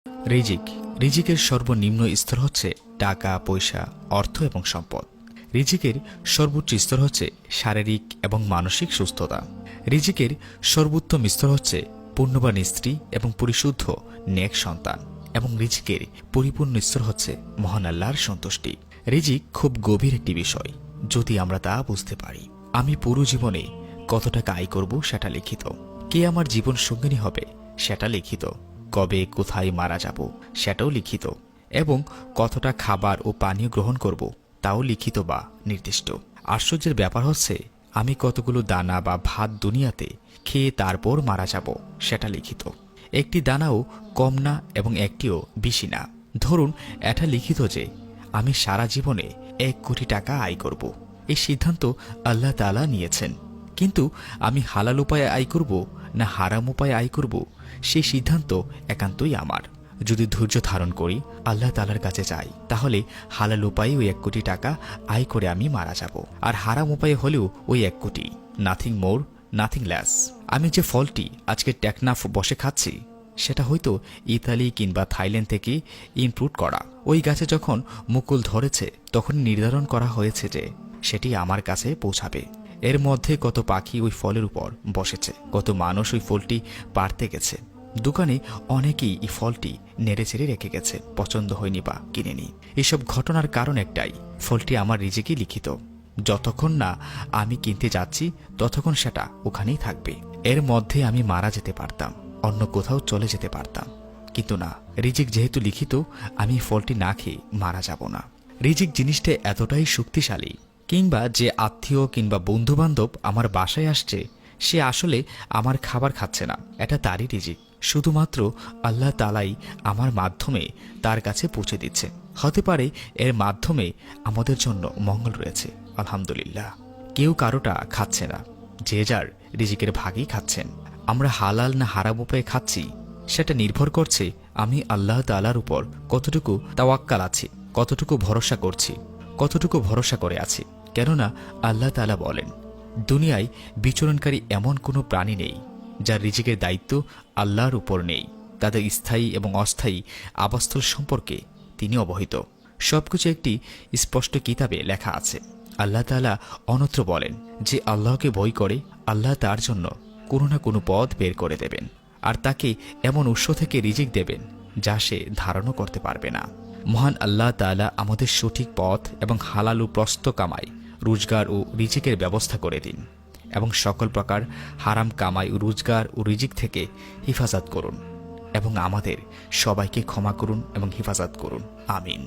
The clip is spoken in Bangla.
রিজিক রিজিকের সর্বনিম্ন স্তর হচ্ছে টাকা পয়সা, অর্থ এবং সম্পদ। রিজিকের সর্বোচ্চ স্তর হচ্ছে শারীরিক এবং মানসিক সুস্থতা। রিজিকের সর্বোত্তম স্তর হচ্ছে পুণ্যবান স্ত্রী এবং পরিশুদ্ধ নেক সন্তান। এবং রিজিকের পরিপূর্ণ স্তর হচ্ছে মহান আল্লাহর সন্তুষ্টি। রিজিক খুব গভীর একটি বিষয়, যদি আমরা তা বুঝতে পারি। আমি পুরো জীবনে কত টাকা আয় করব সেটা লিখিত, কে আমার জীবন সঙ্গিনী হবে সেটা লিখিত, কবে কোথায় মারা যাব সেটাও লিখিত, এবং কতটা খাবার ও পানীয় গ্রহণ করব তাও লিখিত বা নির্দিষ্ট। আশ্চর্যের ব্যাপার হচ্ছে আমি কতগুলো দানা বা ভাত দুনিয়াতে খেয়ে তারপর মারা যাব সেটা লিখিত। একটি দানাও কম না এবং একটিও বেশি না। ধরুন এটা লিখিত যে আমি সারা জীবনে 1 কোটি টাকা আয় করব। এই সিদ্ধান্ত আল্লাহ তাআলা নিয়েছেন, কিন্তু আমি হালাল উপায়ে আয় করব না হারাম উপায়ে আয় করব সেই সিদ্ধান্ত একান্তই আমার। যদি ধৈর্য ধারণ করি, আল্লাহ তাআলার কাছে চাই, তাহলে হালাল উপায়ে ওই 1 কোটি টাকা আয় করে আমি মারা যাব। আর হারাম উপায়ে হলেও ওই 1 কোটি, নাথিং মোর নাথিং লেস। আমি যে ফলটি আজকে টেকনাফ বসে খাচ্ছি সেটা হয়তো ইতালি কিংবা থাইল্যান্ড থেকে ইম্পোর্ট করা। ওই গাছে যখন মুকুল ধরেছে তখন নির্ধারণ করা হয়েছে যে সেটি আমার কাছে পৌঁছাবে। এর মধ্যে কত পাখি ওই ফলের উপর বসেছে, কত মানুষ ওই ফলটি পাড়তে গেছে। দোকানে অনেকেই এই ফলটি নেড়ে চেড়ে রেখে গেছে, পছন্দ হয়নি বা কিনেনি। এসব ঘটনার কারণ একটাই, ফলটি আমার রিজিকে লিখিত। যতক্ষণ না আমি কিনতে যাচ্ছি ততক্ষণ সেটা ওখানেই থাকবে। এর মধ্যে আমি মারা যেতে পারতাম, অন্য কোথাও চলে যেতে পারতাম, কিন্তু না, রিজিক যেহেতু লিখিত, আমি ফলটি না খেয়ে মারা যাব না। রিজিক জিনিসটা এতটাই শক্তিশালী, কিংবা যে আত্মীয় কিংবা বন্ধু বান্ধব আমার বাসায় আসছে সে আসলে আমার খাবার খাচ্ছে না, এটা তারই রিজিক। শুধুমাত্র আল্লাহ তাআলাই আমার মাধ্যমে তার কাছে পৌঁছে দিচ্ছে। হতে পারে এর মাধ্যমে আমাদের জন্য মঙ্গল রয়েছে, আলহামদুলিল্লাহ। কেউ কারোটা খাচ্ছে না, যে যার রিজিকের ভাগই খাচ্ছেন। আমরা হালাল না হারাম উপায়ে খাচ্ছি সেটা নির্ভর করছে আমি আল্লাহ তাআলার উপর কতটুকু তাওয়াক্কাল আছি, কতটুকু ভরসা করছি, কতটুকু ভরসা করে আছি। কেননা আল্লাহ তাআলা বলেন, দুনিয়ায় বিচরণকারী এমন কোনো প্রাণী নেই যার রিজিকের দায়িত্ব আল্লাহর উপর নেই। তাদের স্থায়ী এবং অস্থায়ী আবাসস্থল সম্পর্কে তিনি অবহিত। সবকিছু একটি স্পষ্ট কিতাবে লেখা আছে। আল্লাহ তাআলা অন্যত্র বলেন, যে আল্লাহকে ভয় করে আল্লাহ তার জন্য কোনো না কোনো পথ বের করে দেবেন, আর তাকে এমন উৎস থেকে রিজিক দেবেন যা সে ধারণও করতে পারবে না। মহান আল্লাহ তাআলা আমাদের সঠিক পথ এবং হালাল ও প্রস্ত কামাই, রোজগার ও রিজিকের ব্যবস্থা করে দিন, এবং সকল প্রকার হারাম কামাই ও রোজগার ও রিজিক থেকে হেফাজত করুন, এবং আমাদের সবাইকে ক্ষমা করুন এবং হেফাজত করুন। আমিন।